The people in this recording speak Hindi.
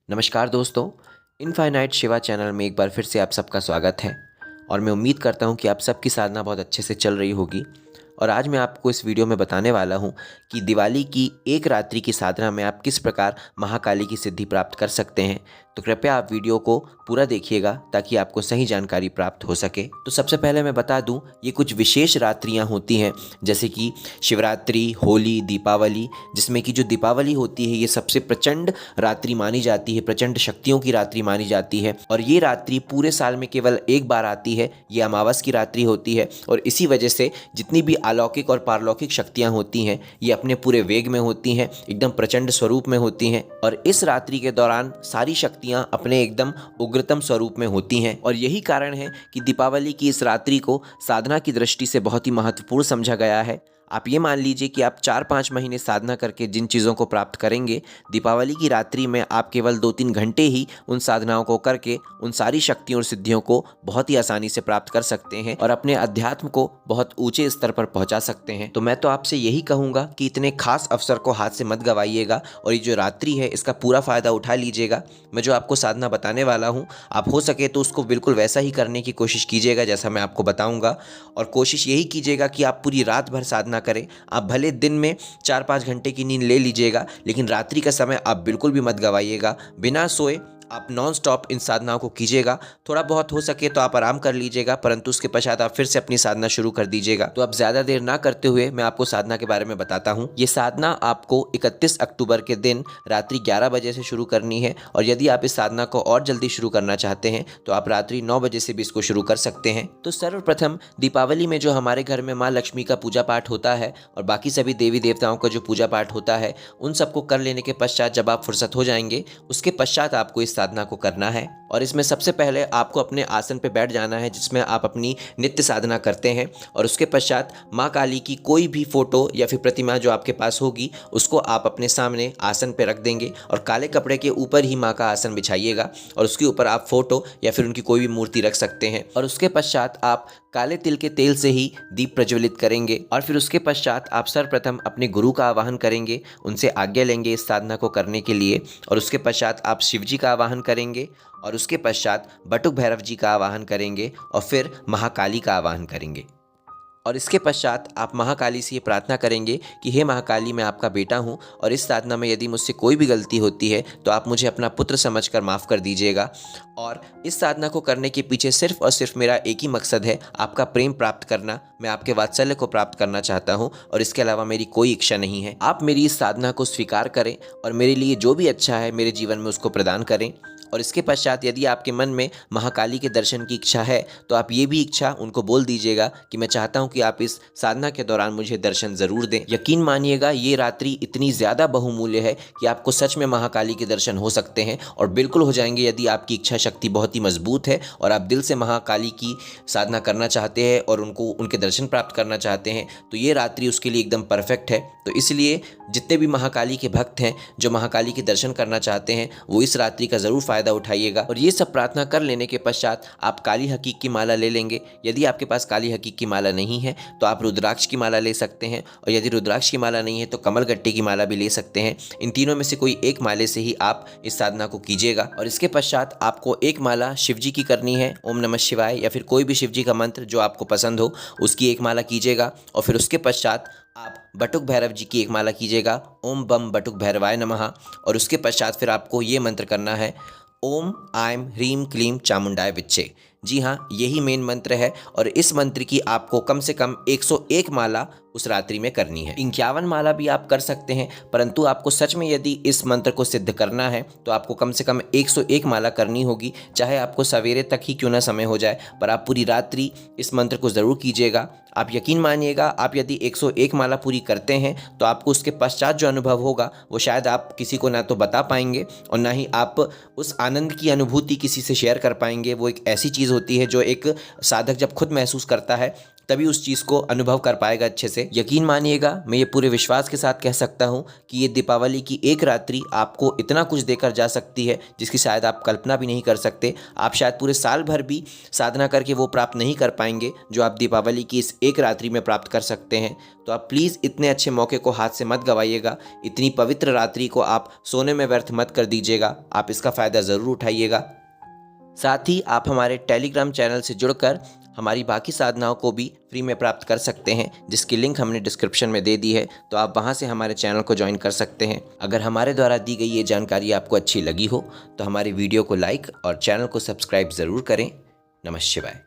नमस्कार दोस्तों, इनफाइनाइट शिवा चैनल में एक बार फिर से आप सबका स्वागत है। और मैं उम्मीद करता हूं कि आप सबकी साधना बहुत अच्छे से चल रही होगी। और आज मैं आपको इस वीडियो में बताने वाला हूं कि दिवाली की एक रात्रि की साधना में आप किस प्रकार महाकाली की सिद्धि प्राप्त कर सकते हैं। तो कृपया आप वीडियो को पूरा देखिएगा ताकि आपको सही जानकारी प्राप्त हो सके। तो सबसे पहले मैं बता दूं, ये कुछ विशेष रात्रियां होती हैं जैसे कि शिवरात्रि, होली, दीपावली, जिसमें कि जो दीपावली होती है ये सबसे प्रचंड रात्रि मानी जाती है, प्रचंड शक्तियों की रात्रि मानी जाती है। और ये रात्रि पूरे साल में केवल एक बार आती है, ये अमावस की रात्रि होती है। और इसी वजह से जितनी भी अलौकिक और पारलौकिक शक्तियां होती हैं ये अपने पूरे वेग में होती हैं, एकदम प्रचंड स्वरूप में होती हैं। और इस रात्रि के दौरान सारी शक्तियां अपने एकदम उग्रतम स्वरूप में होती हैं। और यही कारण है कि दीपावली की इस रात्रि को साधना की दृष्टि से बहुत ही महत्वपूर्ण समझा गया है। आप ये मान लीजिए कि आप 4-5 महीने साधना करके जिन चीज़ों को प्राप्त करेंगे, दीपावली की रात्रि में आप केवल 2-3 घंटे ही उन साधनाओं को करके उन सारी शक्तियों और सिद्धियों को बहुत ही आसानी से प्राप्त कर सकते हैं और अपने अध्यात्म को बहुत ऊंचे स्तर पर पहुंचा सकते हैं। तो मैं तो आपसे यही कहूँगा कि इतने खास अवसर को हाथ से मत गवाइएगा और ये जो रात्रि है इसका पूरा फ़ायदा उठा लीजिएगा। मैं जो आपको साधना बताने वाला हूँ, आप हो सके तो उसको बिल्कुल वैसा ही करने की कोशिश कीजिएगा जैसा मैं आपको बताऊँगा। और कोशिश यही कीजिएगा कि आप पूरी रात भर साधना करें। आप भले दिन में 4-5 घंटे की नींद ले लीजिएगा, लेकिन रात्रि का समय आप बिल्कुल भी मत गवाइएगा। बिना सोए आप नॉन स्टॉप इन साधनाओं को कीजिएगा। थोड़ा बहुत हो सके तो आप आराम कर लीजिएगा, परंतु उसके पश्चात आप फिर से अपनी साधना शुरू कर दीजिएगा। तो अब ज़्यादा देर ना करते हुए मैं आपको साधना के बारे में बताता हूँ। ये साधना आपको 31 अक्टूबर के दिन रात्रि 11 बजे से शुरू करनी है। और यदि आप इस साधना को और जल्दी शुरू करना चाहते हैं तो आप रात्रि 9 बजे से भी इसको शुरू कर सकते हैं। तो सर्वप्रथम दीपावली में जो हमारे घर में माँ लक्ष्मी का पूजा पाठ होता है और बाकी सभी देवी देवताओं का जो पूजा पाठ होता है, उन सबको कर लेने के पश्चात जब आप फुर्सत हो जाएंगे, उसके पश्चात आपको इस साधना को करना है। और इसमें सबसे पहले आपको अपने आसन पर बैठ जाना है जिसमें आप अपनी नित्य साधना करते हैं। और उसके पश्चात माँ काली की कोई भी फोटो या फिर प्रतिमा जो आपके पास होगी उसको आप अपने सामने आसन पर रख देंगे और काले कपड़े के ऊपर ही माँ का आसन बिछाइएगा और उसके ऊपर आप फोटो या फिर उनकी कोई भी मूर्ति रख सकते हैं। और उसके पश्चात आप काले तिल के तेल से ही दीप प्रज्वलित करेंगे। और फिर उसके पश्चात आप सर्वप्रथम अपने गुरु का आवाहन करेंगे, उनसे आज्ञा लेंगे इस साधना को करने के लिए। और उसके पश्चात आप शिव जी का आवाहन करेंगे और उसके पश्चात बटुक भैरव जी का आवाहन करेंगे और फिर महाकाली का आवाहन करेंगे। और इसके पश्चात आप महाकाली से ये प्रार्थना करेंगे कि हे महाकाली, मैं आपका बेटा हूँ और इस साधना में यदि मुझसे कोई भी गलती होती है तो आप मुझे अपना पुत्र समझकर माफ़ कर दीजिएगा। और इस साधना को करने के पीछे सिर्फ और सिर्फ मेरा एक ही मकसद है, आपका प्रेम प्राप्त करना। मैं आपके वात्सल्य को प्राप्त करना चाहता हूँ और इसके अलावा मेरी कोई इच्छा नहीं है। आप मेरी इस साधना को स्वीकार करें और मेरे लिए जो भी अच्छा है मेरे जीवन में उसको प्रदान करें। और इसके पश्चात यदि आपके मन में महाकाली के दर्शन की इच्छा है तो आप ये भी इच्छा उनको बोल दीजिएगा कि मैं चाहता हूं कि आप इस साधना के दौरान मुझे दर्शन ज़रूर दें। यकीन मानिएगा ये रात्रि इतनी ज़्यादा बहुमूल्य है कि आपको सच में महाकाली के दर्शन हो सकते हैं और बिल्कुल हो जाएंगे यदि आपकी इच्छा शक्ति बहुत ही मजबूत है और आप दिल से महाकाली की साधना करना चाहते हैं और उनके दर्शन प्राप्त करना चाहते हैं तो ये रात्रि उसके लिए एकदम परफेक्ट है। तो इसलिए जितने भी महाकाली के भक्त हैं जो महाकाली के दर्शन करना चाहते हैं वो इस रात्रि का ज़रूर फ़ायदा उठाइएगा। और ये सब प्रार्थना कर लेने के पश्चात आप काली हकीक की माला ले लेंगे। यदि आपके पास काली हकीक की माला नहीं है तो आप रुद्राक्ष की माला ले सकते हैं और यदि रुद्राक्ष की माला नहीं है तो कमल गट्टे की माला भी ले सकते हैं। इन तीनों में से कोई एक माले से ही आप इस साधना को कीजिएगा। और इसके पश्चात आपको एक माला शिव जी की करनी है, ओम नमः शिवाय या फिर कोई भी शिव जी का मंत्र जो आपको पसंद हो उसकी एक माला कीजिएगा। और फिर उसके पश्चात आप बटुक भैरव जी की एक माला कीजिएगा, ओम बम बटुक भैरवाय नमः। और उसके पश्चात फिर आपको ये मंत्र करना है, ओम आइम ह्रीम क्लीम चामुंडाय विच्चे। जी हाँ, यही मेन मंत्र है और इस मंत्र की आपको कम से कम 101 माला उस रात्रि में करनी है। 51 माला भी आप कर सकते हैं, परंतु आपको सच में यदि इस मंत्र को सिद्ध करना है तो आपको कम से कम 101 माला करनी होगी, चाहे आपको सवेरे तक ही क्यों ना समय हो जाए, पर आप पूरी रात्रि इस मंत्र को ज़रूर कीजिएगा। आप यकीन मानिएगा, आप यदि 101 माला पूरी करते हैं तो आपको उसके पश्चात जो अनुभव होगा वो शायद आप किसी को ना तो बता पाएंगे और ना ही आप उस आनंद की अनुभूति किसी से शेयर कर पाएंगे। वो एक ऐसी चीज़ होती है जो एक साधक जब खुद महसूस करता है तभी उस चीज़ को अनुभव कर पाएगा अच्छे से। यकीन मानिएगा, मैं ये पूरे विश्वास के साथ कह सकता हूँ कि ये दीपावली की एक रात्रि आपको इतना कुछ देकर जा सकती है जिसकी शायद आप कल्पना भी नहीं कर सकते। आप शायद पूरे साल भर भी साधना करके वो प्राप्त नहीं कर पाएंगे जो आप दीपावली की इस एक रात्रि में प्राप्त कर सकते हैं। तो आप प्लीज़ इतने अच्छे मौके को हाथ से मत गवाइएगा। इतनी पवित्र रात्रि को आप सोने में व्यर्थ मत कर दीजिएगा। आप इसका फ़ायदा ज़रूर उठाइएगा। साथ ही आप हमारे टेलीग्राम चैनल से जुड़कर हमारी बाकी साधनाओं को भी फ्री में प्राप्त कर सकते हैं, जिसकी लिंक हमने डिस्क्रिप्शन में दे दी है। तो आप वहां से हमारे चैनल को ज्वाइन कर सकते हैं। अगर हमारे द्वारा दी गई ये जानकारी आपको अच्छी लगी हो तो हमारे वीडियो को लाइक और चैनल को सब्सक्राइब ज़रूर करें। नमः शिवाय।